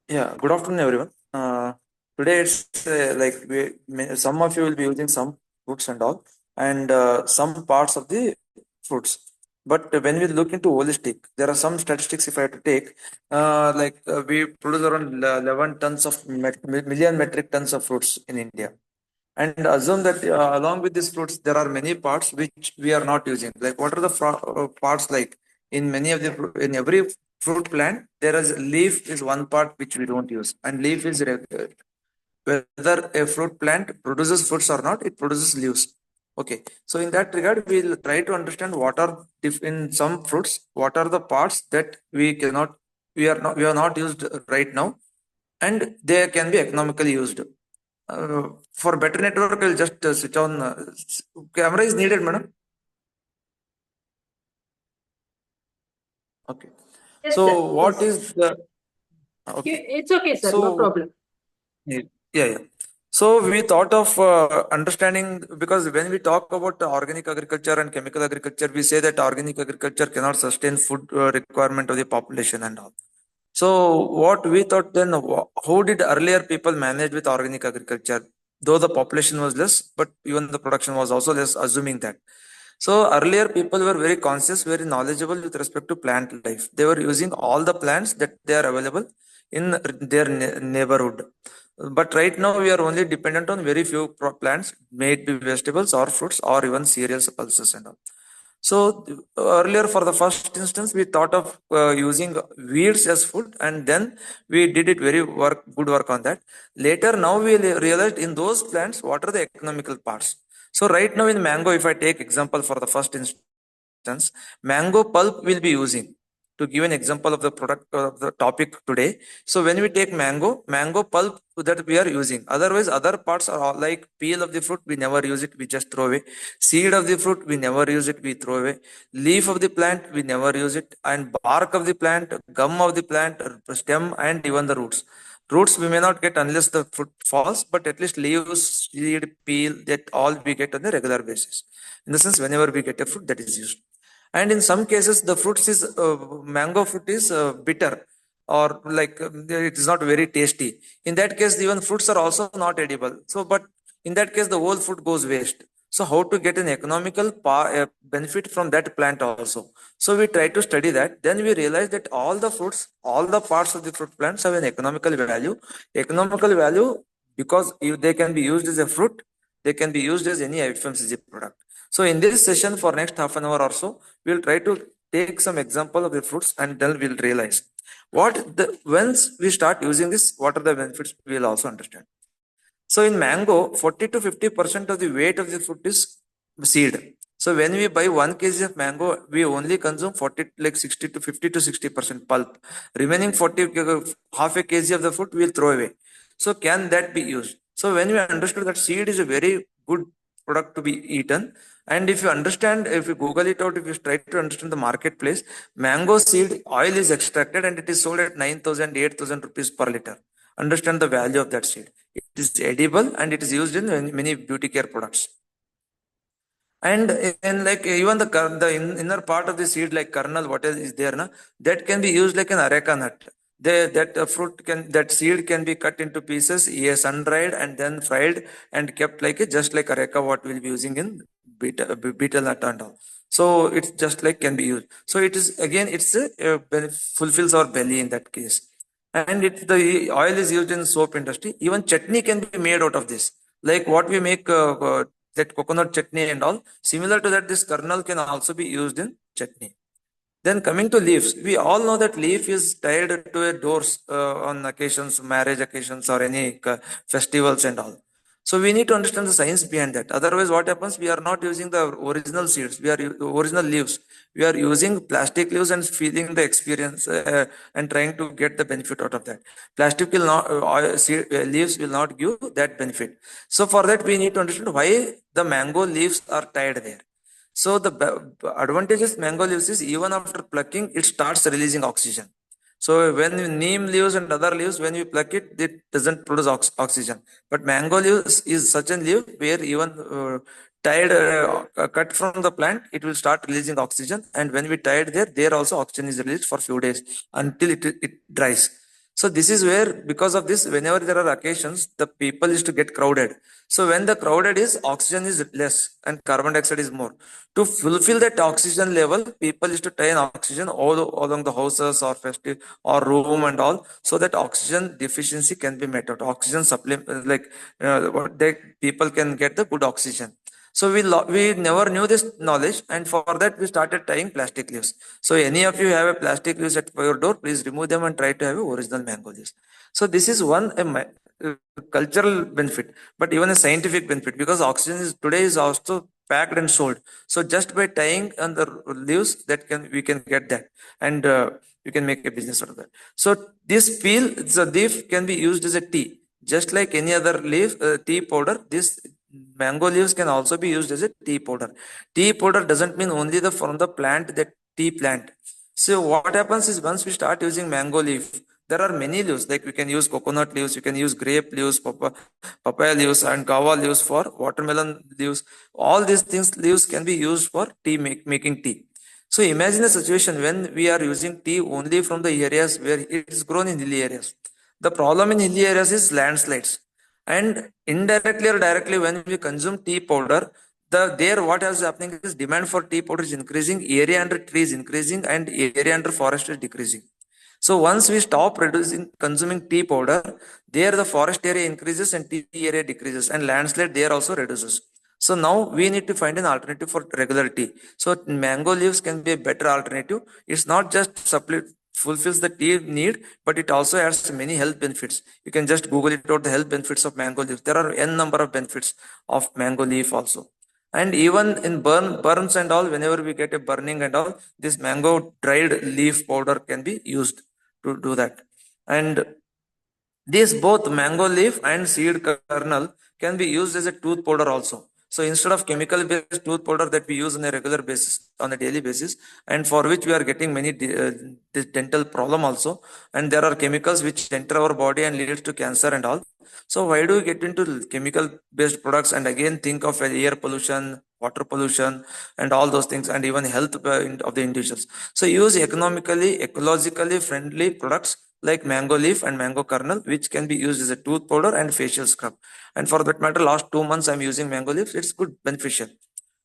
Yeah, good afternoon, everyone. Today it's some of you will be using some fruits and all, and some parts of the fruits. But when we look into holistic, there are some statistics. If I have to take, we produce around 11 tons of million metric tons of fruits in India, and assume that along with these fruits, there are many parts which we are not using. Like what are the parts like in many of the in every fruit plant, there is leaf is one part which we don't use, and leaf is whether a fruit plant produces fruits or not, it produces leaves. Okay, so in that regard, we'll try to understand what are in some fruits, what are the parts that we are not used right now, and they can be economically used. For better network, I'll just switch on. Camera is needed, madam. Okay. Yes, sir. So what Yes. is the okay? It's okay, sir. No So problem. yeah, yeah. So we thought of understanding, because when we talk about organic agriculture and chemical agriculture, we say that organic agriculture cannot sustain food requirement of the population and all. So what we thought then, how did earlier people manage with organic agriculture? Though the population was less, but even the production was also less, assuming that. So earlier people were very conscious, very knowledgeable with respect to plant life. They were using all the plants that they are available in their neighborhood. But right now we are only dependent on very few plants, may it be vegetables or fruits or even cereals, pulses and all. So earlier, for the first instance, we thought of using weeds as food, and then we did it good work on that. Later, now we realized in those plants what are the economical parts. So right now in mango, if I take example for the first instance, mango pulp will be using. To give an example of the product of the topic today, so when we take mango pulp that we are using. Otherwise, other parts are all like peel of the fruit, we never use it, we just throw away. Seed of the fruit, we never use it, we throw away. Leaf of the plant, we never use it. And bark of the plant, gum of the plant, stem, and even the roots. Roots we may not get unless the fruit falls, but at least leaves, seed, peel, that all we get on a regular basis. In the sense, whenever we get a fruit, that is used. And in some cases, the fruits is mango fruit is bitter, or like it is not very tasty. In that case, even fruits are also not edible. So, but in that case, the whole fruit goes waste. So how to get an economical benefit from that plant also? So we try to study that. Then we realize that all the fruits, all the parts of the fruit plants have an economical value. Economical value because if they can be used as a fruit, they can be used as any FMCG product. So in this session for next half an hour or so, we'll try to take some example of the fruits, and then we'll realize once we start using this, what are the benefits we'll also understand. So in mango, 40 to 50% of the weight of the fruit is seed. So when we buy 1 kg of mango, we only consume 40, like 60 to 50 to 60% pulp. Remaining 40, half a kg of the fruit, we'll throw away. So can that be used? So when we understood that seed is a very good product to be eaten, and if you understand, if you Google it out, if you try to understand the marketplace, mango seed oil is extracted and it is sold at 9,000, 8,000 rupees per liter. Understand the value of that seed. It is edible and it is used in many beauty care products. And in like even the inner part of the seed, like kernel, what is there, na, that can be used like an areca nut. That fruit can, that seed can be cut into pieces, yes, sun dried and then fried and kept like just like areca, what we'll be using in betel nut and all. So it's just like can be used. So it is again, it's fulfills our belly in that case. And the oil is used in soap industry. Even chutney can be made out of this. Like what we make that coconut chutney and all. Similar to that, this kernel can also be used in chutney. Then coming to leaves, we all know that leaf is tied to a doors on occasions, marriage occasions, or any festivals and all. So we need to understand the science behind that. Otherwise, what happens? We are not using the original seeds. We are original leaves. We are using plastic leaves and feeling the experience and trying to get the benefit out of that. Plastic will not leaves will not give that benefit. So for that, we need to understand why the mango leaves are tied there. So the advantages mango leaves is even after plucking, it starts releasing oxygen. So when neem leaves and other leaves, when you pluck it, it doesn't produce oxygen. But mango leaves is such a leaf where even cut from the plant, it will start releasing oxygen. And when we tie it there also oxygen is released for few days until it dries. So this is where, because of this, whenever there are occasions, the people is to get crowded. So when the crowded is, oxygen is less and carbon dioxide is more. To fulfill that oxygen level, people is to tie an oxygen all along the houses or festive or room and all, so that oxygen deficiency can be met out. Oxygen supplement, like what they people can get the good oxygen. So we never knew this knowledge, and for that we started tying plastic leaves. So any of you have a plastic leaves at your door, please remove them and try to have a original mango leaves. So this is one uh, cultural benefit, but even a scientific benefit, because oxygen is today is also packed and sold. So just by tying on the leaves, that can we can get that, and you can make a business out of that. So this peel, the leaf can be used as a tea, just like any other leaf, tea powder. This mango leaves can also be used as a tea powder. Tea powder doesn't mean only the from the plant, that tea plant. So what happens is, once we start using mango leaf, there are many leaves. Like we can use coconut leaves, you can use grape leaves, papaya leaves, and guava leaves for watermelon leaves. All these things leaves can be used for making tea. So imagine a situation when we are using tea only from the areas where it is grown in hilly areas. The problem in hilly areas is landslides, and indirectly or directly, when we consume tea powder, there what is happening is demand for tea powder is increasing, area under trees increasing, and area under forest is decreasing. So once we stop consuming tea powder, there the forest area increases and tea area decreases, and landslide there also reduces. So now we need to find an alternative for regular tea. So mango leaves can be a better alternative. It's not just fulfills the tea need, but it also has many health benefits. You can just Google it out, the health benefits of mango leaf. There are n number of benefits of mango leaf also. And even in burns and all, whenever we get a burning and all, this mango dried leaf powder can be used to do that. And these both mango leaf and seed kernel can be used as a tooth powder also. So instead of chemical based tooth powder that we use on a regular basis, on a daily basis, and for which we are getting many this dental problem also, and there are chemicals which enter our body and leads to cancer and all. So why do we get into chemical based products and again think of air pollution, water pollution, and all those things, and even health of the individuals? So use economically, ecologically friendly products like mango leaf and mango kernel, which can be used as a tooth powder and facial scrub. And for that matter, last 2 months I'm using mango leaf. It's good, beneficial.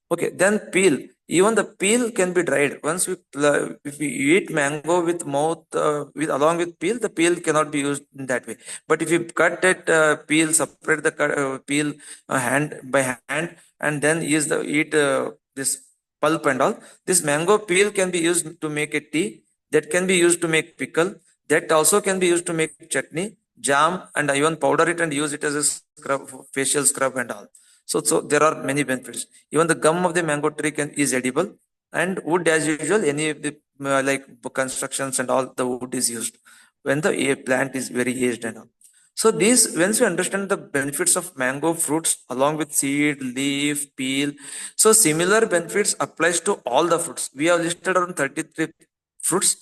Okay, then peel. Even the peel can be dried. Once if we eat mango with mouth, with along with peel, the peel cannot be used in that way. But if you cut that peel, separate the peel hand by hand, and then use the eat this pulp and all, this mango peel can be used to make a tea. That can be used to make pickle. That also can be used to make chutney, jam, and even powder it and use it as a scrub, facial scrub and all. So there are many benefits. Even the gum of the mango tree is edible, and wood as usual. Any of the like constructions and all, the wood is used when the plant is very aged and all. So these, once we understand the benefits of mango fruits along with seed, leaf, peel, so similar benefits applies to all the fruits. We have listed around 33 fruits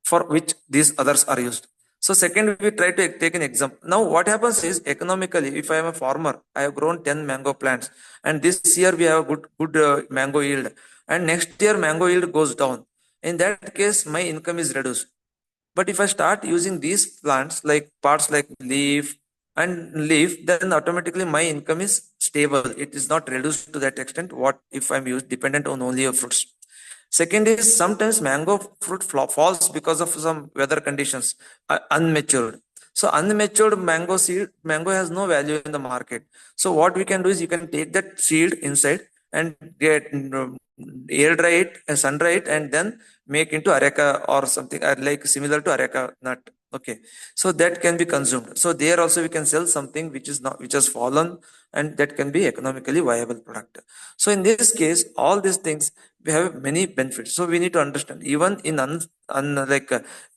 for which these others are used. So second, we try to take an example. Now what happens is, economically, if I am a farmer, I have grown 10 mango plants, and this year we have a good mango yield, and next year mango yield goes down. In that case, my income is reduced. But if I start using these plants, like parts like leaf, then automatically my income is stable. It is not reduced to that extent. What if I'm used dependent on only a fruits? Second is, sometimes mango fruit falls because of some weather conditions, unmatured. So unmatured mango has no value in the market. So what we can do is, you can take that seed inside and get air dry it and sun dry it, and then make into areca or something like similar to areca nut. Okay, so that can be consumed. So there also we can sell something which has fallen, and that can be economically viable product. So in this case, all these things, we have many benefits. So we need to understand, even in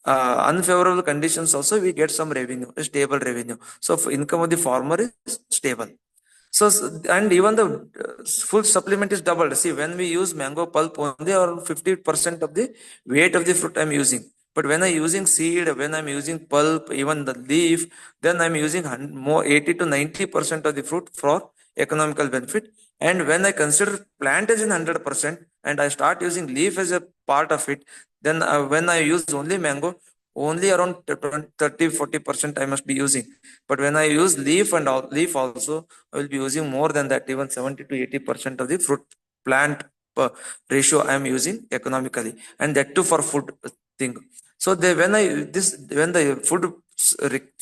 unfavorable conditions also, we get some revenue, a stable revenue. So income of the farmer is stable. So and even the full supplement is doubled. See, when we use mango pulp, only around 50% of the weight of the fruit I'm using. But when I'm using seed, when I'm using pulp, even the leaf, then I'm using more 80 to 90% of the fruit for economical benefit. And when I consider plant as in 100%, and I start using leaf as a part of it, then when I use only mango, only around 30-40% I must be using. But when I use leaf and leaf also, I will be using more than that, even 70 to 80% of the fruit plant ratio I am using economically, and that too for food thing. So they when I this when the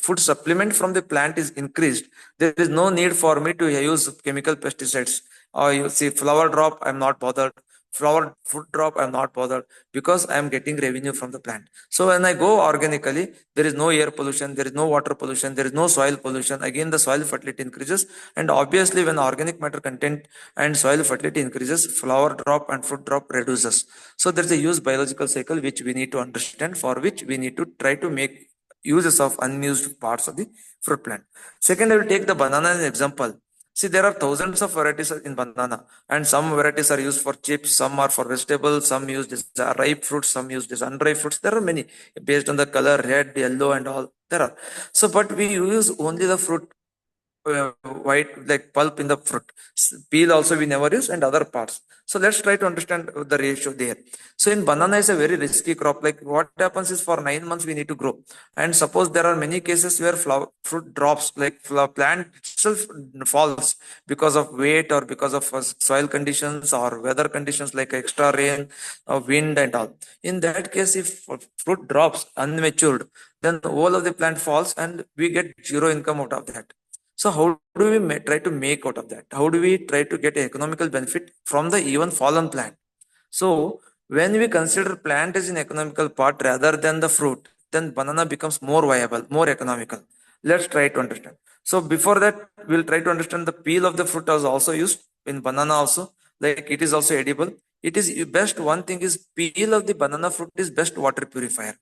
food supplement from the plant is increased, there is no need for me to use chemical pesticides. Or you see flower drop, I'm not bothered. Flower food drop, I'm not bothered, because I'm getting revenue from the plant. So when I go organically, there is no air pollution, there is no water pollution, there is no soil pollution. Again, the soil fertility increases, and obviously, when organic matter content and soil fertility increases, flower drop and fruit drop reduces. So there's a huge biological cycle which we need to understand, for which we need to try to make uses of unused parts of the fruit plant. Second, I will take the banana as an example. See, there are thousands of varieties in banana, and some varieties are used for chips, some are for vegetables, some used as ripe fruits, some used as unripe fruits. There are many based on the color, red, yellow, and all. There are. So, but we use only the fruit white, like pulp in the fruit. Peel also we never use, and other parts. So let's try to understand the ratio there. So in banana is a very risky crop. Like what happens is, for 9 months we need to grow, and suppose there are many cases where flower fruit drops, like plant itself falls because of weight, or because of soil conditions or weather conditions like extra rain or wind and all. In that case, if fruit drops unmatured, then the whole of the plant falls and we get zero income out of that. So how do we try to make out of that? How do we try to get economical benefit from the even fallen plant? So when we consider plant as an economical part rather than the fruit, then banana becomes more viable, more economical. Let's try to understand. So before that, we'll try to understand the peel of the fruit is also used in banana also. Like it is also edible. It is best. One thing is, peel of the banana fruit is best water purifier.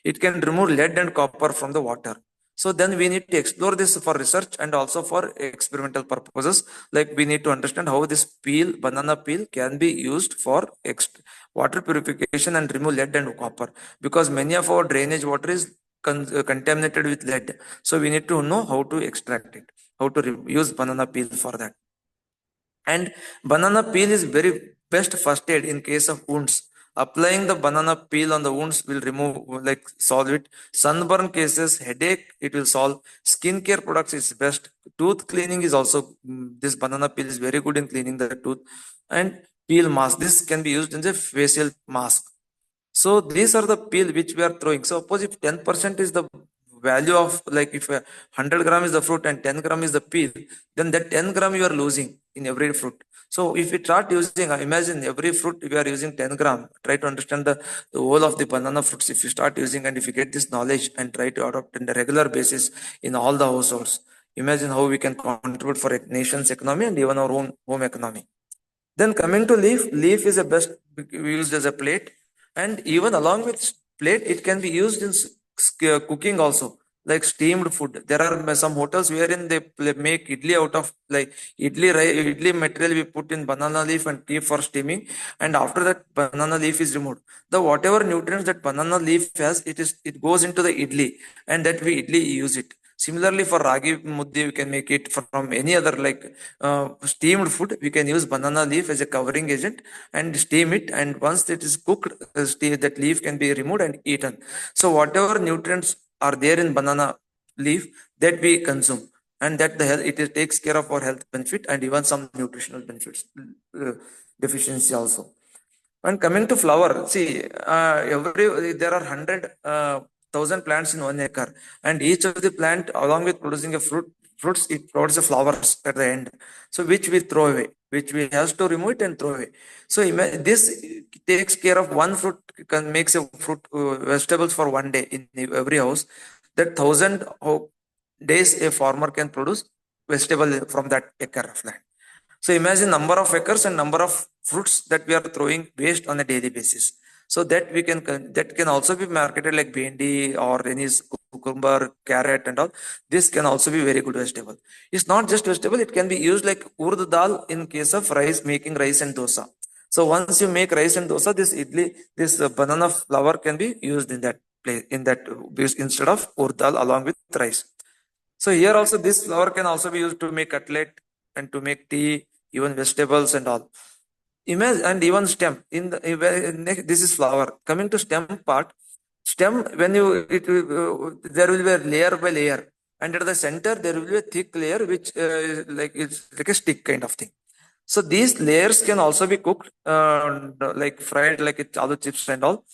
It can remove lead and copper from the water. So then we need to explore this for research and also for experimental purposes. Like we need to understand how this peel, banana peel, can be used for water purification and remove lead and copper. Because many of our drainage water is contaminated with lead. So we need to know how to extract it, how to use banana peel for that. And banana peel is very best first aid in case of wounds. Applying the banana peel on the wounds will remove, like solve it. Sunburn cases, headache, it will solve. Skincare products is best. Tooth cleaning is also, this banana peel is very good in cleaning the tooth. And peel mask, this can be used in the facial mask. So these are the peel which we are throwing. So suppose if 10% is the value of, like if 100 gram is the fruit and 10 gram is the peel, then that 10 gram you are losing in every fruit. So if we start using, imagine every fruit we are using 10 gram, try to understand the whole of the banana fruits. If you start using and if you get this knowledge and try to adopt on a regular basis in all the households, imagine how we can contribute for a nation's economy and even our own home economy. Then coming to leaf, leaf is a best used as a plate, and even along with plate, it can be used in cooking also, like steamed food. There are some hotels wherein they make idli out of, like idli material we put in banana leaf and keep for steaming, and after that banana leaf is removed. The whatever nutrients that banana leaf has, it goes into the idli, and that we idli use it. Similarly, for ragi muddi, we can make it from any other, like steamed food. We can use banana leaf as a covering agent and steam it. And once it is cooked, that leaf can be removed and eaten. So whatever nutrients are there in banana leaf, that we consume, and that the health, takes care of our health benefit and even some nutritional benefits, uh, deficiency also. And coming to flower, see, there are 100,000 plants in 1 acre, and each of the plant, along with producing a fruits, it produces flowers at the end. So which we throw away, which we have to remove it and throw away. So this takes care of one fruit, can makes a fruit vegetables for 1 day in every house. That 1,000 days a farmer can produce vegetable from that acre of land. So imagine number of acres and number of fruits that we are throwing waste on a daily basis. So that can also be marketed like bhendi or any cucumber, carrot and all. This can also be very good vegetable. It's not just vegetable; it can be used like urd dal in case of rice, making rice and dosa. So once you make rice and dosa, this idli, this banana flour can be used in that place, in that instead of urd dal along with rice. So here also this flour can also be used to make cutlet and to make tea, even vegetables and all. Imagine, and even stem in the this is flower. Coming to stem part, Stem, when you there will be a layer by layer, and at the center there will be a thick layer which like it's like a stick kind of thing. So these layers can also be cooked, like fried, like it aloo chips and all.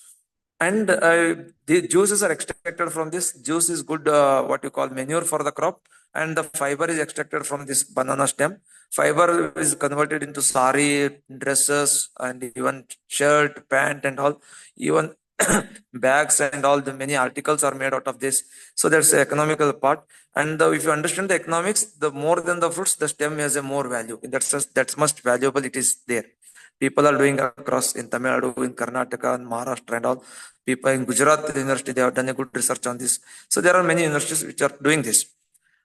And the juices are extracted from this. Juice is good, what you call manure for the crop, and the fiber is extracted from this banana stem. Fiber is converted into sari, dresses, and even shirt, pant, and all. Even bags and all the many articles are made out of this. So that's the economical part. And if you understand the economics, the more than the fruits, the stem has a more value. That's most valuable. It is there. People are doing across in Tamil Nadu, in Karnataka, and Maharashtra, and all. People in Gujarat University, they have done a good research on this. So there are many universities which are doing this.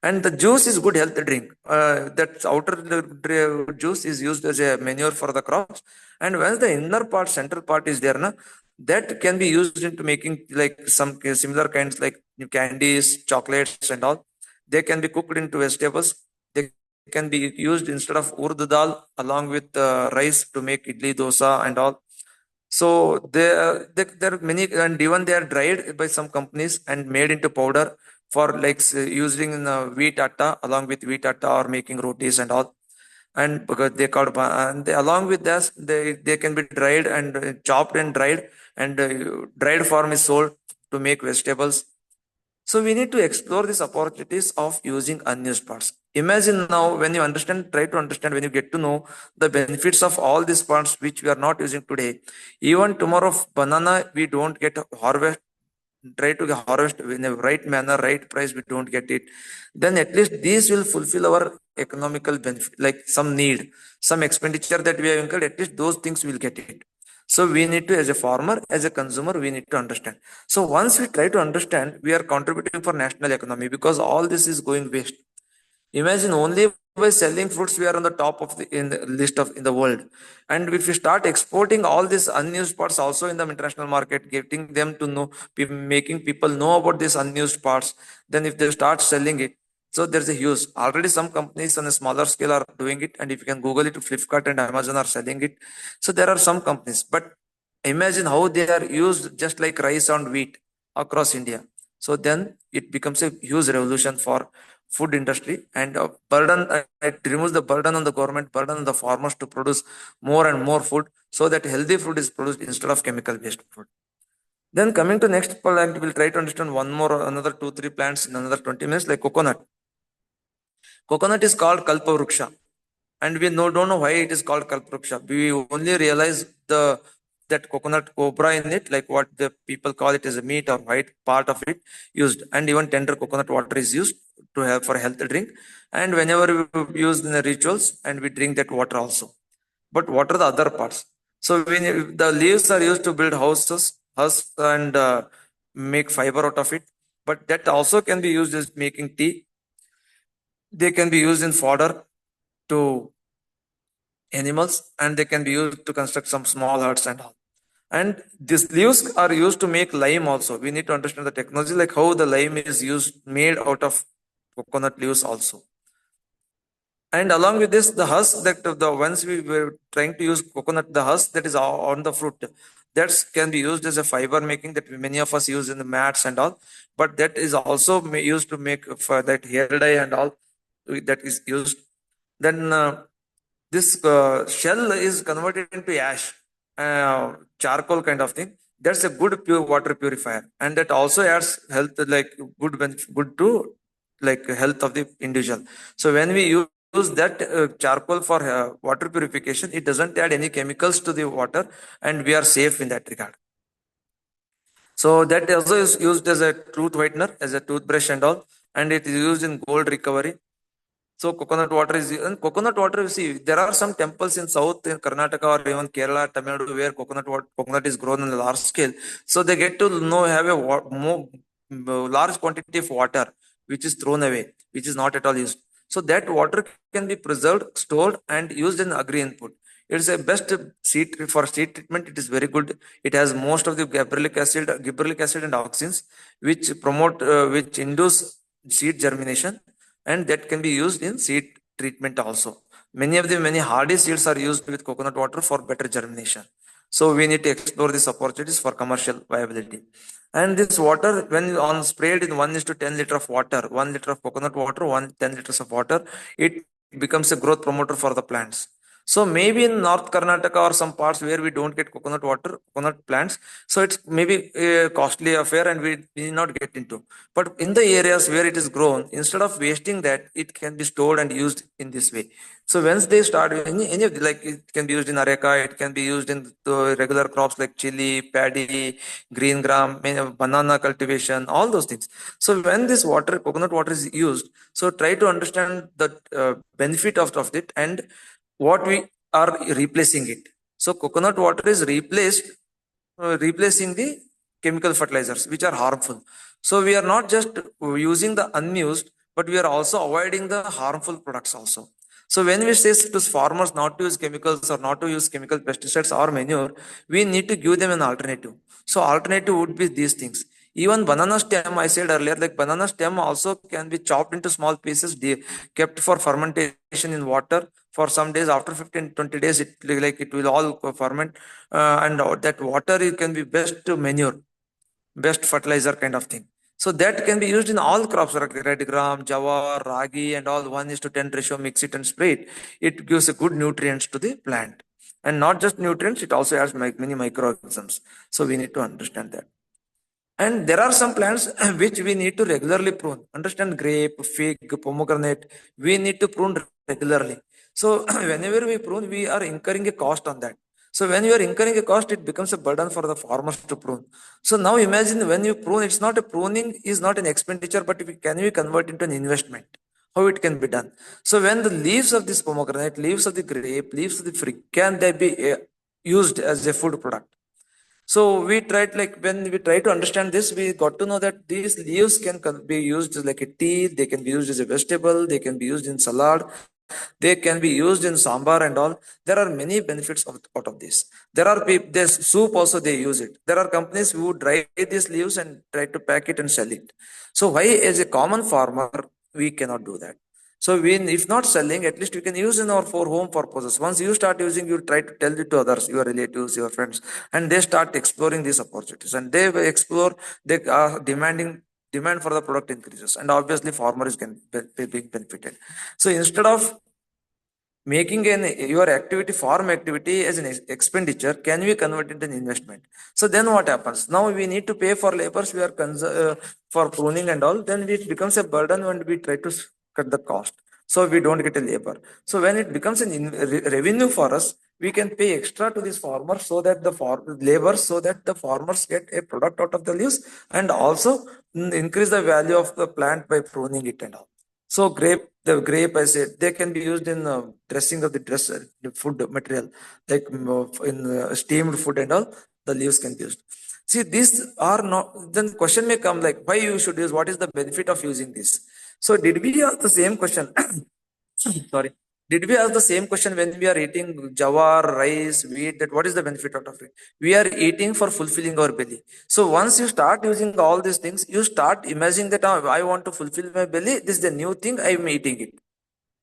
And the juice is good health drink. That outer juice is used as a manure for the crops. And when the inner part, central part is there, na, that can be used into making like some similar kinds like candies, chocolates, and all. They can be cooked into vegetables. They can be used instead of urd dal along with rice to make idli, dosa, and all. So there are many, and even they are dried by some companies and made into powder for like using in wheat atta along with wheat atta or making rotis and all. And because they called and they, along with this they can be dried and chopped and dried, and dried form is sold to make vegetables. So we need to explore these opportunities of using unused parts. Imagine now when you understand, try to understand, when you get to know the benefits of all these parts which we are not using today. Even tomorrow, banana we don't get harvest, try to harvest in a right manner, right price, we don't get it. Then at least these will fulfill our economical benefit, like some need, some expenditure that we have incurred. At least those things will get it. So we need to, as a farmer, as a consumer, we need to understand. So once we try to understand, we are contributing for national economy, because all this is going waste. Imagine only by selling fruits, we are on the top of the in the list of in the world. And if we start exporting all these unused parts also in the international market, getting them to know, making people know about these unused parts, then if they start selling it, so there's a huge. Already some companies on a smaller scale are doing it, and if you can Google it, Flipkart and Amazon are selling it. So there are some companies, but imagine how they are used just like rice and wheat across India. So then it becomes a huge revolution for food industry, and burden, it removes the burden on the government, burden on the farmers to produce more and more food, so that healthy food is produced instead of chemical based food. Then coming to next plant, we'll try to understand one more, another 2 3 plants in another 20 minutes, like coconut. Coconut is called kalpavruksha, and we don't know why it is called kalpavruksha. We only realize the that coconut cobra in it, like what the people call it as a meat or white part of it used, and even tender coconut water is used to have for health drink. And whenever we use in the rituals, and we drink that water also. But what are the other parts? So when the leaves are used to build houses, husks, and make fiber out of it. But that also can be used as making tea. They can be used in fodder to animals, and they can be used to construct some small huts and all. And these leaves are used to make lime also. We need to understand the technology, like how the lime is used, made out of coconut leaves also. And along with this, the husk, that the once we were trying to use coconut, the husk that is on the fruit, that can be used as a fiber making, that many of us use in the mats and all. But that is also used to make for that hair dye and all, that is used. Then this shell is converted into ash, charcoal kind of thing. That's a good pure water purifier, and that also adds health, like good to like health of the individual. So when we use that charcoal for water purification, it doesn't add any chemicals to the water, and we are safe in that regard. So that also is used as a tooth whitener, as a toothbrush and all, and it is used in gold recovery. So coconut water is, and coconut water, you see, there are some temples in South, in Karnataka or even Kerala, Tamil Nadu, where coconut is grown on a large scale. So they get to know have a more large quantity of water which is thrown away, which is not at all used. So that water can be preserved, stored, and used in agri input. It's a best seed for seed treatment. It is very good. It has most of the gibberellic acid and auxins, which promote, which induce seed germination, and that can be used in seed treatment also. Many hardy seeds are used with coconut water for better germination. So we need to explore these opportunities for commercial viability. And this water, when on sprayed in 1 is to 10 liter of water, 1 liter of coconut water, 10 liters of water, it becomes a growth promoter for the plants. So maybe in North Karnataka or some parts where we don't get coconut water, coconut plants, so it's maybe a costly affair and we need not get into. But in the areas where it is grown, instead of wasting that, it can be stored and used in this way. So once they start, any of the, like it can be used in areca, it can be used in the regular crops like chili, paddy, green gram, banana cultivation, all those things. So when this water, coconut water is used, so try to understand the benefit of it and what we are replacing it. So coconut water is replacing the chemical fertilizers which are harmful. So we are not just using the unused, but we are also avoiding the harmful products also. So when we say to farmers not to use chemicals or not to use chemical pesticides or manure, we need to give them an alternative. So alternative would be these things. Even banana stem, I said earlier, like banana stem also can be chopped into small pieces, kept for fermentation in water for some days. After 15-20 days, it will all ferment, and that water it can be best manure, best fertilizer kind of thing. So that can be used in all crops like red gram, jawar, ragi, and all 1:10 ratio. Mix it and spray it. It gives a good nutrients to the plant, and not just nutrients. It also has many microorganisms. So we need to understand that. And there are some plants which we need to regularly prune. Understand grape, fig, pomegranate. We need to prune regularly. So whenever we prune, we are incurring a cost on that. So when you are incurring a cost, it becomes a burden for the farmers to prune. So now imagine when you prune, it's not a pruning is not an expenditure, but can we convert into an investment? How it can be done? So when the leaves of this pomegranate, leaves of the grape, leaves of the fig, can they be used as a food product? So we tried, like when we try to understand this, we got to know that these leaves can be used as like a tea, they can be used as a vegetable, they can be used in salad, they can be used in sambar and all. There are many benefits out of this. There are people, there's soup also they use it. There are companies who dry these leaves and try to pack it and sell it. So why as a common farmer, we cannot do that? So we, if not selling, at least we can use in our for home purposes. Once you start using, you try to tell it to others, your relatives, your friends, and they start exploring these opportunities. And they will explore, they are demand for the product increases, and obviously farmer is being benefited. So instead of making your activity, farm activity, as an expenditure, can we convert it in investment? So then what happens? Now we need to pay for labors, we are for pruning and all, then it becomes a burden when we try to cut the cost, so we don't get a labor. So when it becomes an revenue for us, we can pay extra to this farmer, so that the labor, so that the farmers get a product out of the leaves, and also increase the value of the plant by pruning it and all. So the grape, I said, they can be used in dressing of the food material, like in steamed food and all. The leaves can be used. See, these are not. Then question may come like, why you should use? What is the benefit of using this? So did we ask the same question? Sorry. Did we ask the same question when we are eating jawar, rice, wheat? That what is the benefit out of it? We are eating for fulfilling our belly. So once you start using all these things, you start imagining that, "Oh, I want to fulfill my belly. This is the new thing. I am eating it."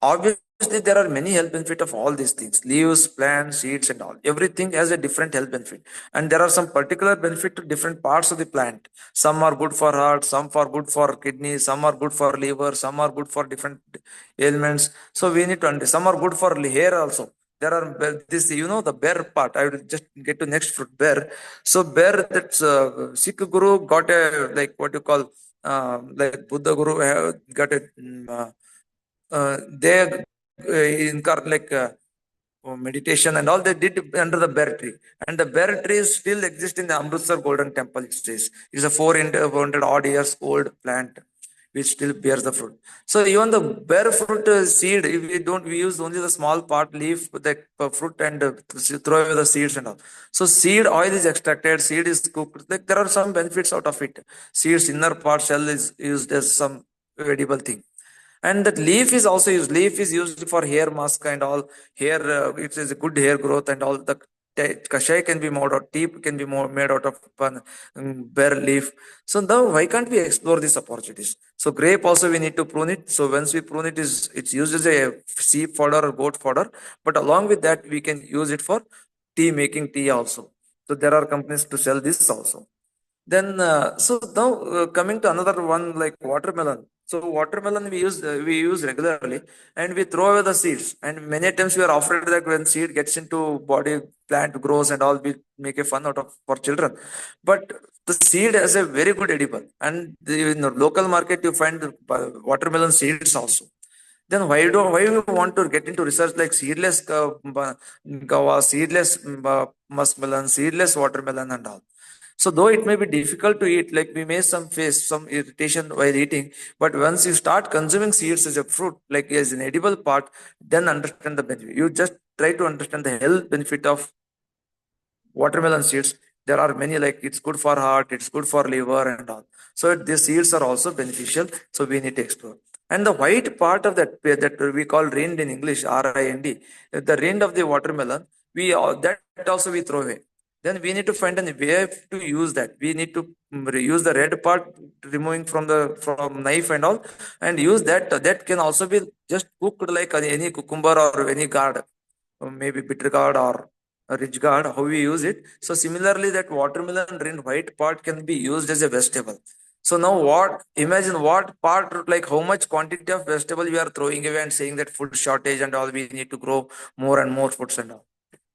Obviously, there are many health benefit of all these things: leaves, plants, seeds, and all. Everything has a different health benefit, and there are some particular benefit to different parts of the plant. Some are good for heart, some are good for kidney, some are good for liver, some are good for different ailments. So we need to understand. Some are good for hair also. There are this, the bear part. I will just get to next fruit, bear. So bear, that's Sikh Guru got a, like what you call, like Buddha Guru got a. They incarnate like meditation and all they did under the bear tree, and the bear tree still exists in the Amritsar Golden Temple. It says it's a 400 odd years old plant which still bears the fruit. So even the bear fruit seed, if we use only the small part, leaf, the fruit, and throw away the seeds and all. So seed oil is extracted, seed is cooked, like there are some benefits out of it. Seeds inner part shell is used as some edible thing. And that leaf is also used. Leaf is used for hair mask and all. Hair, it is a good hair growth and all. The kashai can be made out, tea can be made out of bare leaf. So now why can't we explore these opportunities? So grape also we need to prune it. So once we prune it, it's used as a sheep fodder or goat fodder. But along with that, we can use it for tea, making tea also. So there are companies to sell this also. Then, so now coming to another one like watermelon. So watermelon we use regularly, and we throw away the seeds. And many times we are afraid that when seed gets into body, plant grows and all, we make a fun out of for children. But the seed has a very good edible, and in the local market you find watermelon seeds also. Then why we want to get into research like seedless guava, seedless muskmelon, seedless watermelon and all? So though it may be difficult to eat, like we may some face some irritation while eating, but once you start consuming seeds as a fruit, like as an edible part, then understand the benefit. You just try to understand the health benefit of watermelon seeds. There are many, like it's good for heart, it's good for liver and all. So these seeds are also beneficial, so we need to explore. And the white part of that we call rind in English, rind, the rind of the watermelon, that also we throw away. Then we need to find a way to use that. We need to use the red part, removing from knife and all, and use that. That can also be just cooked like any cucumber or any gourd, maybe bitter gourd or a rich gourd, how we use it. So similarly, that watermelon rind white part can be used as a vegetable. So now what, imagine what part, like how much quantity of vegetable we are throwing away and saying that food shortage and all, we need to grow more and more foods and all,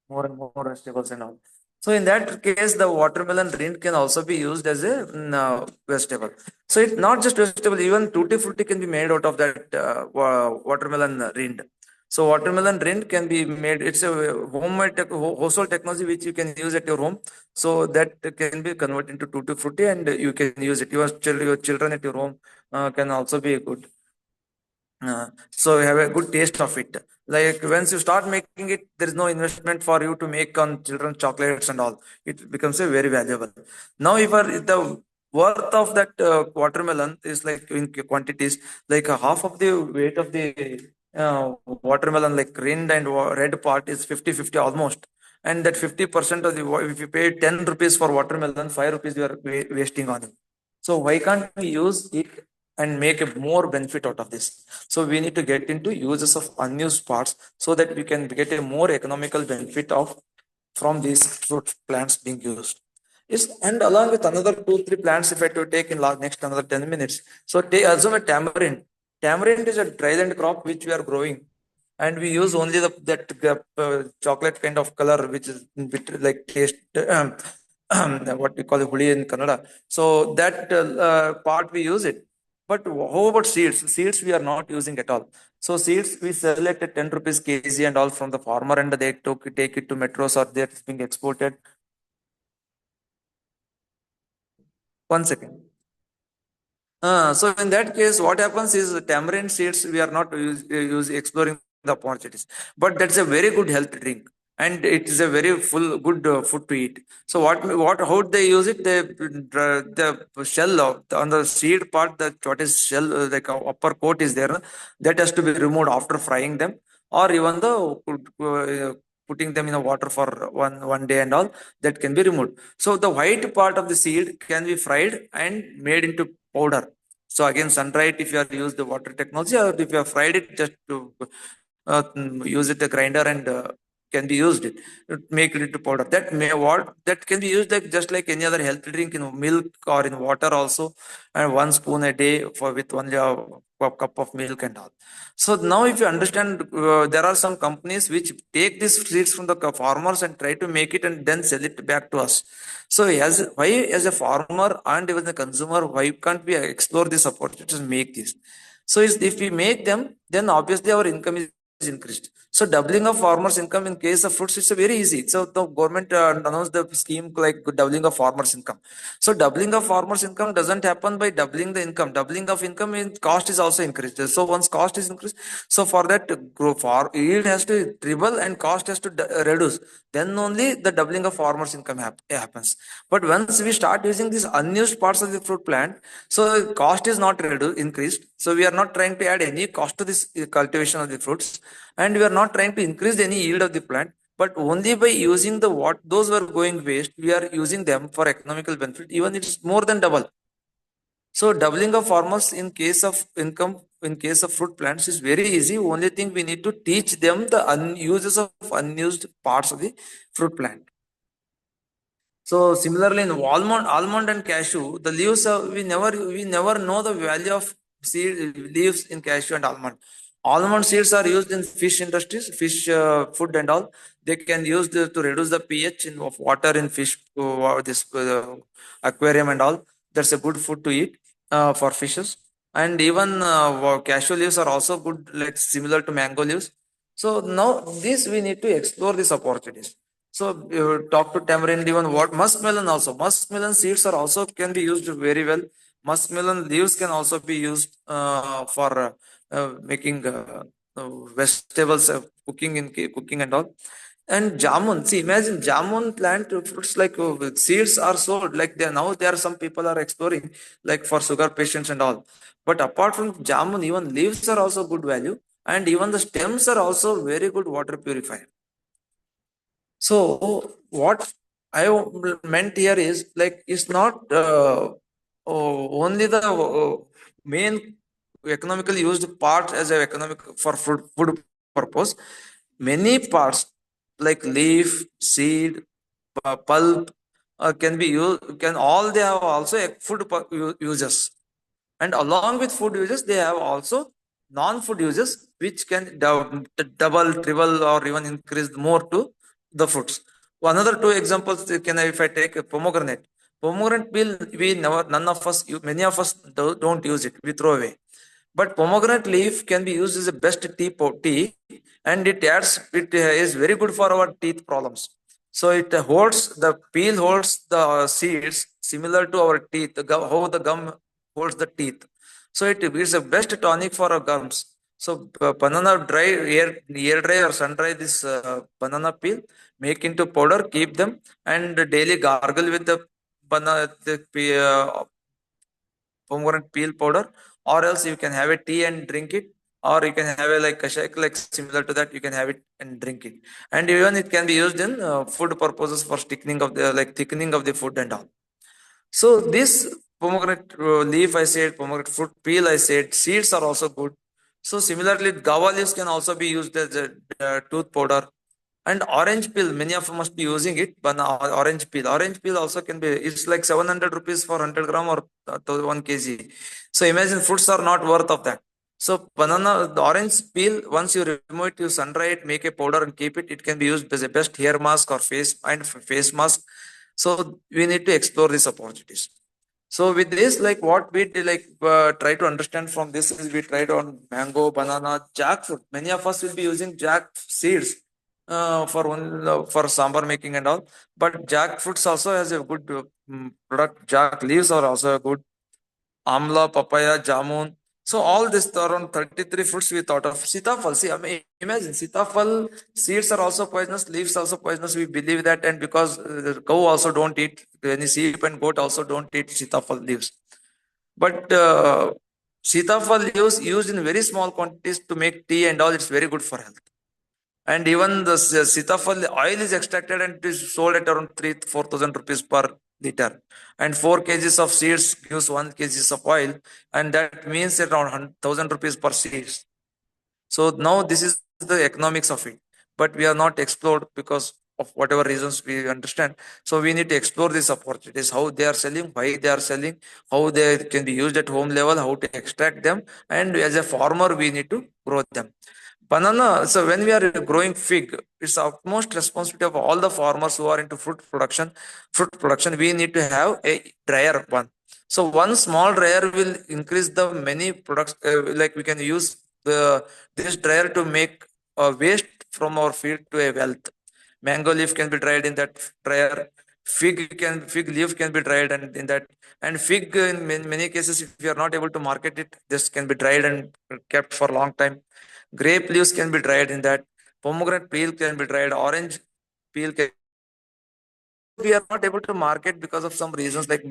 more and more vegetables and all. So in that case, the watermelon rind can also be used as a vegetable. So it's not just vegetable, even tutti frutti can be made out of that watermelon rind. So watermelon rind can be made. It's a homemade household technology which you can use at your home. So that can be converted into tutti frutti, and you can use it. Your children at your home can also be good. So you have a good taste of it. Like once you start making it, there is no investment for you to make on children's chocolates and all. It becomes a very valuable. Now, if the worth of that watermelon is like in quantities, like half of the weight of the watermelon, like rind and red part is 50-50 almost. And that 50% of the, if you pay 10 rupees for watermelon, 5 rupees you are wasting on it. So why can't we use it and make a more benefit out of this? So we need to get into uses of unused parts so that we can get a more economical benefit of from these fruit plants being used. Yes, and along with another two, three plants, if I to take in next another 10 minutes. So take assume a tamarind. Tamarind is a dryland crop which we are growing, and we use only chocolate kind of color, which is like taste. What we call the huli in Kannada. So that part we use it. But how about seeds? Seeds we are not using at all. So seeds we sell it at 10 rupees kg and all from the farmer, and they take it to metros or they're being exported. 1 second. So in that case, what happens is tamarind seeds we are not exploring the opportunities, but that's a very good health drink, and it is a very full good food to eat. So what how they use it? The shell on the seed part, that what is shell like upper coat is there, that has to be removed after frying them, or even the putting them in the water for one day and all, that can be removed. So the white part of the seed can be fried and made into powder. So again, sun dried if you are used the water technology, or if you have fried it, just to use it a grinder and can be used it, make it into powder. That may what that can be used like just like any other healthy drink in milk or in water also, and 1 spoon a day for with only a cup of milk and all. So now if you understand, there are some companies which take these seeds from the farmers and try to make it and then sell it back to us. So as a farmer and even the consumer, why can't we explore this opportunity to make this? So if we make them, then obviously our income is increased. So doubling of farmers' income in case of fruits, it's a very easy. So the government announced the scheme like doubling of farmers' income. So doubling of farmers' income doesn't happen by doubling the income. Doubling of income means cost is also increased. So once cost is increased, so for that grow for yield has to triple and cost has to reduce. Then only the doubling of farmers' income happens. But once we start using these unused parts of the fruit plant, so cost is not increased. So we are not trying to add any cost to this cultivation of the fruits, and we are not trying to increase any yield of the plant. But only by using the what those were going waste, we are using them for economical benefit. Even it's more than double. So doubling of farmers in case of income, in case of fruit plants is very easy. Only thing we need to teach them the uses of unused parts of the fruit plant. So similarly in almond and cashew, the leaves are, we never know the value of seed leaves in cashew and almond. Almond seeds are used in fish industries, fish food and all. They can use to reduce the pH of water in fish, this aquarium and all. That's a good food to eat for fishes. And even cashew leaves are also good, like similar to mango leaves. So now this we need to explore these opportunities. So talk to tamarind, even what muskmelon also. Muskmelon seeds are also can be used very well. Muskmelon leaves can also be used for making vegetables, cooking and all. And jamun, see, imagine jamun plant fruits like with seeds are sold. Like they now there are some people are exploring like for sugar patients and all. But apart from jamun, even leaves are also good value, and even the stems are also very good water purifier. So what I meant here is like it's not only the main economically used part as a economic for food purpose. Many parts like leaf, seed, pulp can be used. Can all they have also uses, and along with food uses they have also non-food uses which can double, triple, or even increase more to the foods. Another two examples can I, if I take a pomegranate peel, we never, none of us, many of us don't use it, we throw away. But pomegranate leaf can be used as a best tea, and it is very good for our teeth problems. So it holds the peel holds the seeds similar to our teeth, how the gum holds the teeth. So it is a best tonic for our gums. So banana dry, air dry or sun dry this banana peel, make into powder, keep them, and daily gargle with the banana pomegranate peel powder, or else you can have a tea and drink it, or you can have a like a shake like similar to that, you can have it and drink it. And even it can be used in food purposes for thickening of the, like thickening of the food and all. So this pomegranate leaf I said, pomegranate fruit peel I said, seeds are also good. So similarly guava leaves can also be used as a tooth powder. And orange peel, many of them must be using it, but orange peel also can be, it's like 700 rupees for 100 gram or to 1 kg. So imagine fruits are not worth of that. So banana, the orange peel, once you remove it, you sun dry it, make a powder and keep it, it can be used as a best hair mask or face mask. So we need to explore these opportunities. So with this, like what we did, like try to understand from this is we tried on mango, banana, jackfruit. Many of us will be using jack seeds for sambar making and all. But jackfruits also has a good product. Jack leaves are also a good. Amla, papaya, jamun. So all this around 33 fruits we thought of. Sitafal, see, I mean, imagine sitafal seeds are also poisonous, leaves also poisonous. We believe that, and because the cow also don't eat, any sheep and goat also don't eat sitafal leaves. But sitafal leaves used in very small quantities to make tea and all, it's very good for health. And even the sitafal oil is extracted and it is sold at around 3 4,000 rupees per liter. And 4 kgs of seeds gives 1 kgs of oil, and that means around 1,000 rupees per seeds. So now this is the economics of it, but we are not explored because of whatever reasons we understand. So we need to explore these opportunities, how they are selling, why they are selling, how they can be used at home level, how to extract them, and as a farmer we need to grow them. Banana, so when we are growing fig, it's utmost responsibility of all the farmers who are into fruit production, we need to have a dryer one. So one small dryer will increase the many products, like we can use the this dryer to make waste from our field to a wealth. Mango leaf can be dried in that dryer. Fig leaf can be dried and in that. And fig in many cases, if you are not able to market it, this can be dried and kept for a long time. Grape leaves can be dried in that. Pomegranate peel can be dried. Orange peel can. We are not able to market because of some reasons like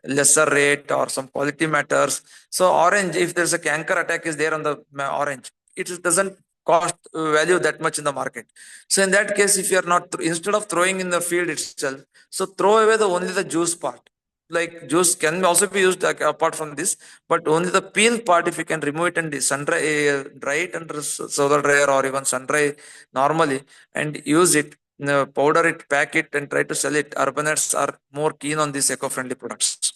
lesser rate or some quality matters. So orange, if there's a canker attack is there on the orange, it doesn't cost value that much in the market. So in that case, if you are not instead of throwing in the field itself, so throw away the only the juice part. Like juice can also be used like, apart from this, but only the peel part, if you can remove it and sun dry, dry it under solar dryer or even sun dry normally and use it, powder it, pack it, and try to sell it. Urbanites are more keen on these eco-friendly products.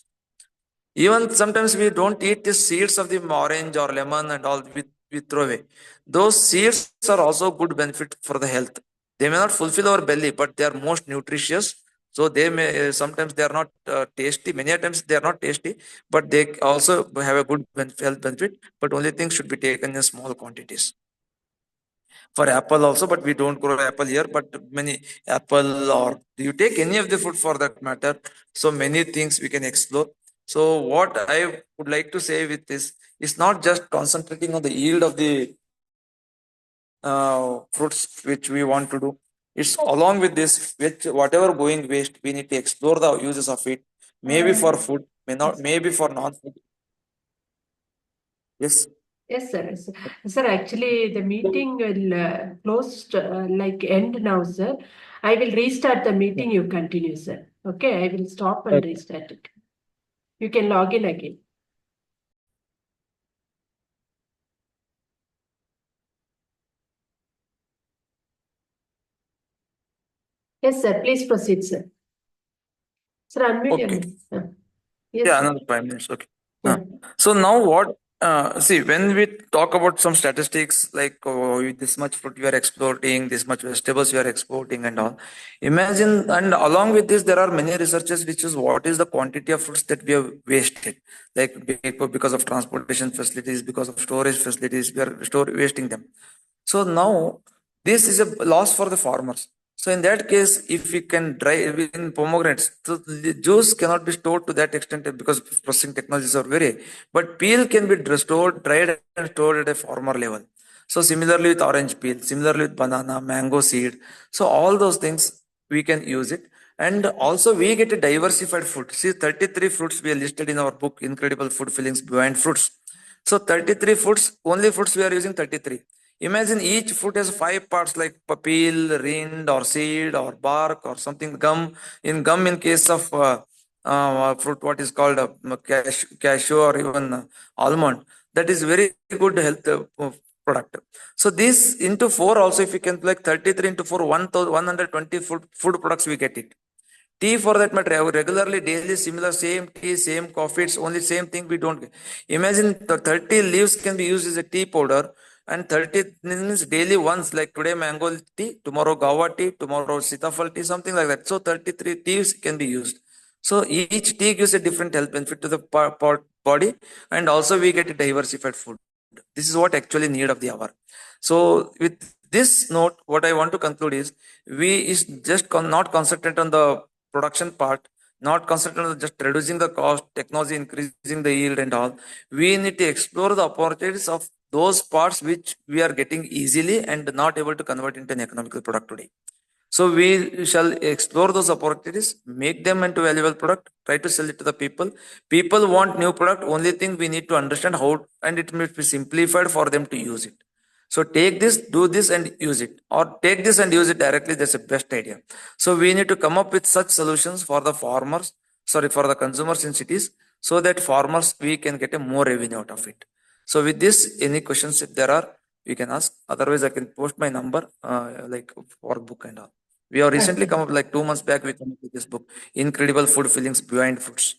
Even sometimes we don't eat the seeds of the orange or lemon and all we throw away. Those seeds are also good benefit for the health. They may not fulfill our belly, but they are most nutritious. So they may sometimes they are not tasty. Many a times they are not tasty, but they also have a good health benefit. But only thing should be taken in small quantities. For apple also, but we don't grow apple here. But many apple or you take any of the food for that matter. So many things we can explore. So what I would like to say with this is not just concentrating on the yield of the fruits which we want to do. It's along with this, which whatever going waste, we need to explore the uses of it. Maybe for food, may not, maybe for non-food. Yes. Yes, sir. Sir, actually, the meeting will close, like end now, sir. I will restart the meeting. You continue, sir. Okay, I will stop and Okay. restart it. You can log in again. Yes, sir. Please proceed, sir. Sir, unmute your Okay. mic. Yes, Yeah, sir. another 5 minutes. Okay. Yeah. So now what? See, when we talk about some statistics like this much fruit we are exporting, this much vegetables we are exporting, and all. Imagine, and along with this, there are many researchers which is what is the quantity of fruits that we have wasted, like because of transportation facilities, because of storage facilities, we are wasting them. So now this is a loss for the farmers. So in that case, if we can dry in pomegranates, so the juice cannot be stored to that extent because processing technologies are very. But peel can be stored, dried and stored at a farmer level. So similarly with orange peel, similarly with banana, mango seed. So all those things we can use it. And also we get a diversified food. See, 33 fruits we are listed in our book, Incredible Food Fillings Beyond Fruits. So 33 fruits, only fruits we are using 33. Imagine each fruit has five parts like peel, rind, or seed, or bark, or something. Gum. In gum, in case of fruit, what is called cashew or even almond, that is very good health product. So this into four also, if you can like 33 into 4, 120 food products we get it. Tea for that matter, regularly, daily, similar, same tea, same coffee, it's only same thing we don't get. Imagine the 30 leaves can be used as a tea powder and 30 means daily once, like today mango tea, tomorrow gawa tea, tomorrow sitafal tea, something like that. So 33 teas can be used. So each tea gives a different health benefit to the body and also we get a diversified food. This is what actually need of the hour. So with this note, what I want to conclude is we is just not concentrate on the production part, not concentrate on just reducing the cost, technology increasing the yield and all. We need to explore the opportunities of those parts which we are getting easily and not able to convert into an economical product today. So we shall explore those opportunities, make them into valuable product, try to sell it to the people. People want new product. Only thing we need to understand how, and it must be simplified for them to use it. So take this, do this, and use it, or take this and use it directly. That's the best idea. So we need to come up with such solutions for the farmers, sorry, for the consumers in cities, so that farmers we can get a more revenue out of it. So with this, any questions if there are, we can ask. Otherwise, I can post my number, like for book and all. We have recently Okay. come up like 2 months back. We come up with this book, Incredible Food Fillings Beyond Foods.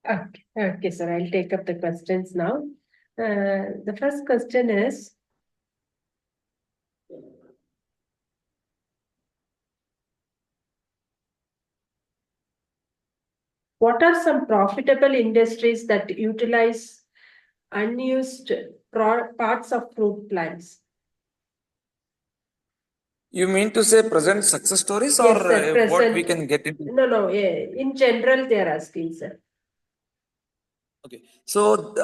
Okay. Okay, sir. I'll take up the questions now. The first question is, what are some profitable industries that utilize unused parts of fruit plants? You mean to say present success stories or Yes, sir. what we Present. can get into? No, no. In general, they are asking, sir. Okay. So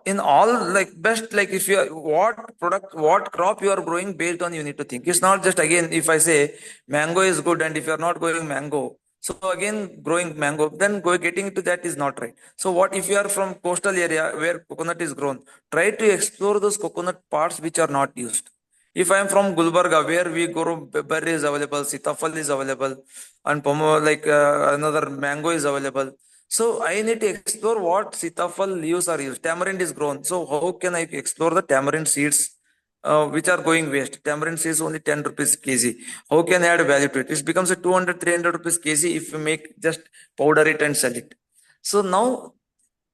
in all like best like if you are what product what crop you are growing based on you need to think. It's not just again if I say mango is good and if you are not growing mango. So again growing mango then getting into that is not right. So what if you are from coastal area where coconut is grown? Try to explore those coconut parts which are not used. If I am from Gulbarga, where we grow berry is available, sitafal is available, and like another mango is available. So I need to explore what sitafal leaves are used. Tamarind is grown. So how can I explore the tamarind seeds? which are going waste. Tamarind seeds only 10 rupees kg. How can I add value to it? It becomes a 200, 300 rupees kg if you make just powder it and sell it. So now,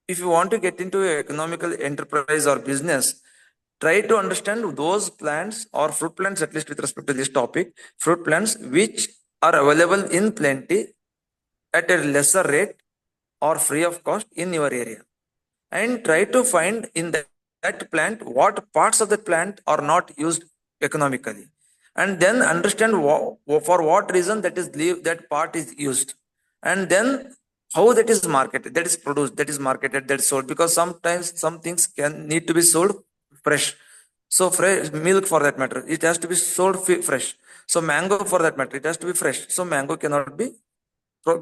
if you want to get into a economical enterprise or business, try to understand those plants or fruit plants, at least with respect to this topic, fruit plants which are available in plenty at a lesser rate or free of cost in your area, and try to find in that plant what parts of that plant are not used economically, and then understand for what reason that is that part is used, and then how that is marketed, that is produced, that is marketed, that is sold, because sometimes some things can need to be sold fresh. So fresh milk, for that matter, it has to be sold fresh. So mango, for that matter, it has to be fresh. So mango cannot be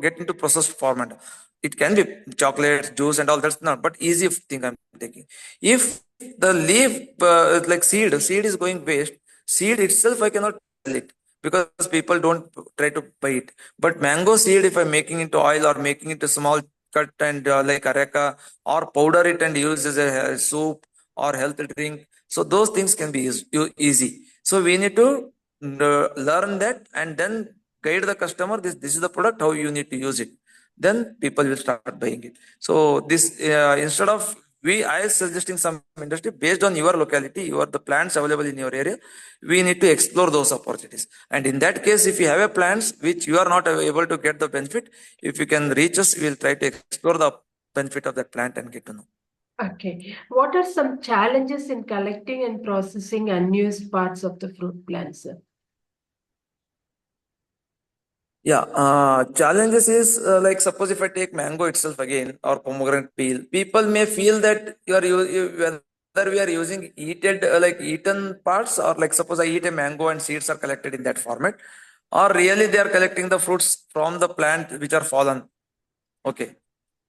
get into processed format. It can be chocolate, juice, and all. That's not, but easy thing I'm taking. If the leaf, like seed is going waste. Seed itself, I cannot sell it because people don't try to buy it. But mango seed, if I'm making into oil or making it a small cut and like areca, or powder it and use as a soup or health drink, so those things can be easy. So we need to learn that and then guide the customer. This is the product, how you need to use it, then people will start buying it. So this instead of I suggesting some industry based on your locality, your the plants available in your area, we need to explore those opportunities. And in that case, if you have a plants which you are not able to get the benefit, if you can reach us, we will try to explore the benefit of that plant and get to know. Okay. What are some challenges in collecting and processing unused parts of the fruit plants, sir? Yeah, challenges is like suppose if I take mango itself again or pomegranate peel, people may feel that whether we are using like eaten parts, or like suppose I eat a mango and seeds are collected in that format, or really they are collecting the fruits from the plant which are fallen. Okay.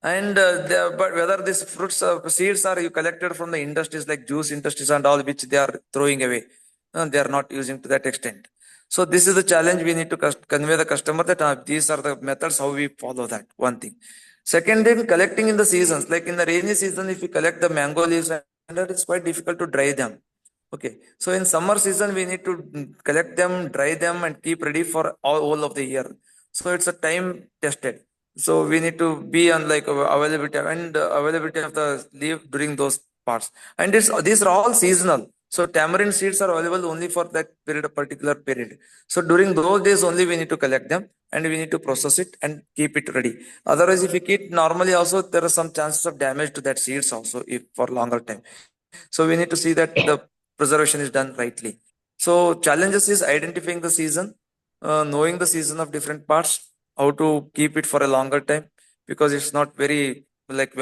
And but whether these fruits seeds are you collected from the industries like juice industries and all, which they are throwing away, they are not using to that extent. So this is the challenge we need to convey the customer that these are the methods how we follow that. One thing. Second thing, collecting in the seasons, like in the rainy season, if you collect the mango leaves, and that is quite difficult to dry them. Okay, so in summer season we need to collect them, dry them, and keep ready for all of the year. So it's a time tested. So we need to be on like availability and availability of the leaf during those parts. And these are all seasonal. So tamarind seeds are available only for that period, a particular period. So during those days only we need to collect them and we need to process it and keep it ready. Otherwise, if we keep normally also there are some chances of damage to that seeds also if for longer time. So we need to see that the preservation is done rightly. So challenges is identifying the season, knowing the season of different parts, how to keep it for a longer time, because it's not very like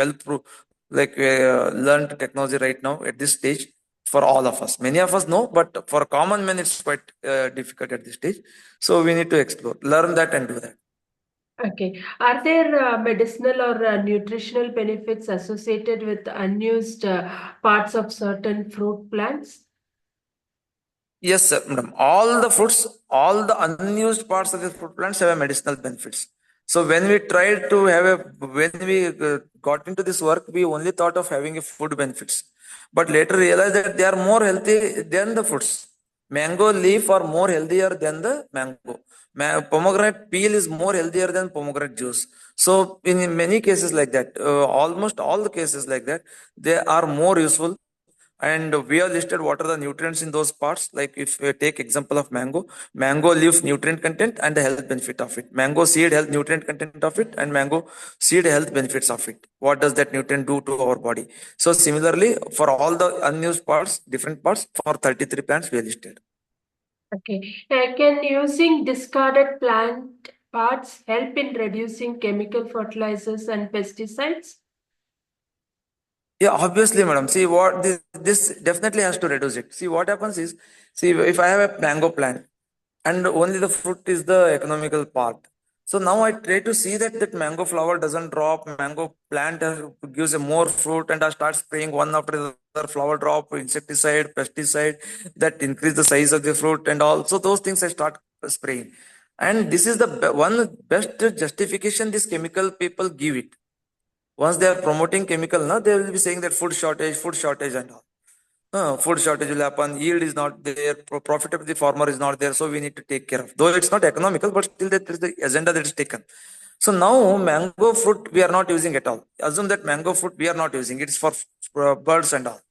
like learned technology right now at this stage for all of us. Many of us know, but for common men it's quite difficult at this stage. So we need to explore, learn that and do that. Okay. Are there medicinal or nutritional benefits associated with unused parts of certain fruit plants? Yes, sir, madam. All the fruits, all the unused parts of the fruit plants have a medicinal benefits. So when we tried to have when we got into this work, we only thought of having a food benefits, but later realized that they are more healthy than the fruits. Mango leaf are more healthier than the mango. Pomegranate peel is more healthier than pomegranate juice. So in many cases like that, almost all the cases like that, they are more useful, and we have listed what are the nutrients in those parts. Like if we take example of mango leaf nutrient content and the health benefit of it, mango seed health nutrient content of it, and mango seed health benefits of it, what does that nutrient do to our body. So similarly for all the unused parts, different parts, for 33 plants we have listed. Okay. Can using discarded plant parts help in reducing chemical fertilizers and pesticides? Yeah, obviously, madam. See what this definitely has to reduce it. See what happens is, see if I have a mango plant and only the fruit is the economical part. So now I try to see that that mango flower doesn't drop, mango plant gives a more fruit, and I start spraying one after the other, flower drop, insecticide, pesticide that increase the size of the fruit, and also those things I start spraying. And this is the one best justification this chemical people give it. Once they are promoting chemical, now they will be saying that food shortage and all. food shortage will happen, yield is not there, profit of the farmer is not there, so we need to take care of. Though it's not economical, but still that is the agenda that is taken. So now mango fruit we are not using at all. Assume that mango fruit we are not using. It's for birds and all.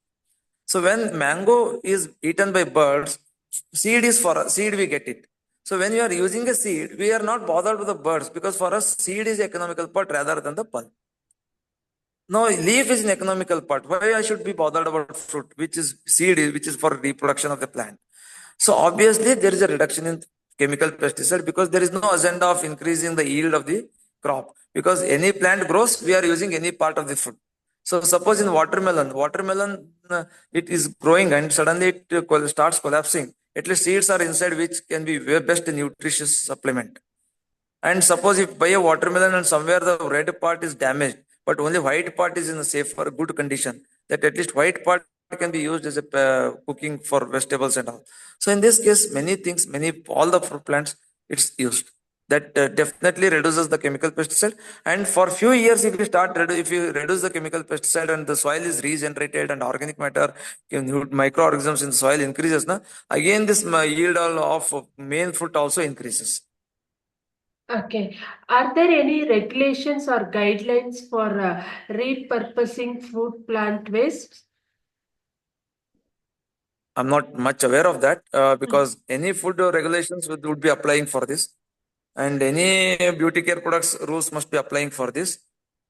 So when mango is eaten by birds, seed is for seed we get it. So when you are using a seed, we are not bothered with the birds because for us seed is the economical part rather than the pulp. No, leaf is an economical part. Why I should be bothered about fruit, which is seed, which is for reproduction of the plant. So obviously there is a reduction in chemical pesticide because there is no agenda of increasing the yield of the crop. Because any plant grows, we are using any part of the fruit. So suppose in watermelon it is growing and suddenly it starts collapsing. At least seeds are inside which can be best nutritious supplement. And suppose if buy a watermelon and somewhere the red part is damaged, but only white part is in a safe or good condition, that at least white part can be used as a cooking for vegetables and all. So in this case, many things, all the fruit plants, it's used. That definitely reduces the chemical pesticide. And for few years, if you reduce the chemical pesticide and the soil is regenerated and organic matter, microorganisms in the soil increases, again this yield of main fruit also increases. Okay. Are there any regulations or guidelines for repurposing food plant waste? I'm not much aware of that because any food regulations would be applying for this, and any beauty care products rules must be applying for this.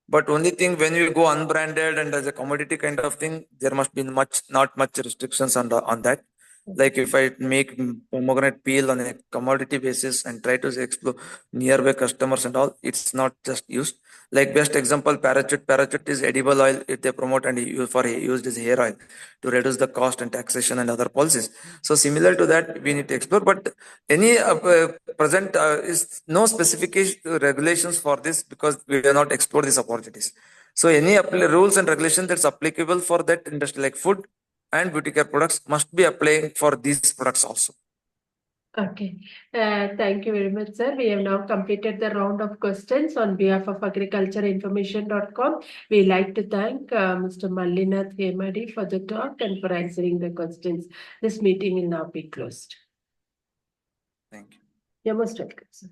But only thing when you go unbranded and as a commodity kind of thing, there must be not much restrictions on that. Like if I make pomegranate peel on a commodity basis and try to explore nearby customers and all, it's not just used. Like best example, parachute. Parachute is edible oil. If they promote and used as hair oil to reduce the cost and taxation and other policies. So similar to that, we need to explore. But any present is no specification regulations for this because we do not explore these opportunities. So any rules and regulations that's applicable for that industry like food and beauty care products must be applying for these products also. Okay. Thank you very much, sir. We have now completed the round of questions on behalf of agricultureinformation.com. We like to thank Mr. Mallinath Hemadi for the talk and for answering the questions. This meeting will now be closed. Thank you. You're most welcome, sir.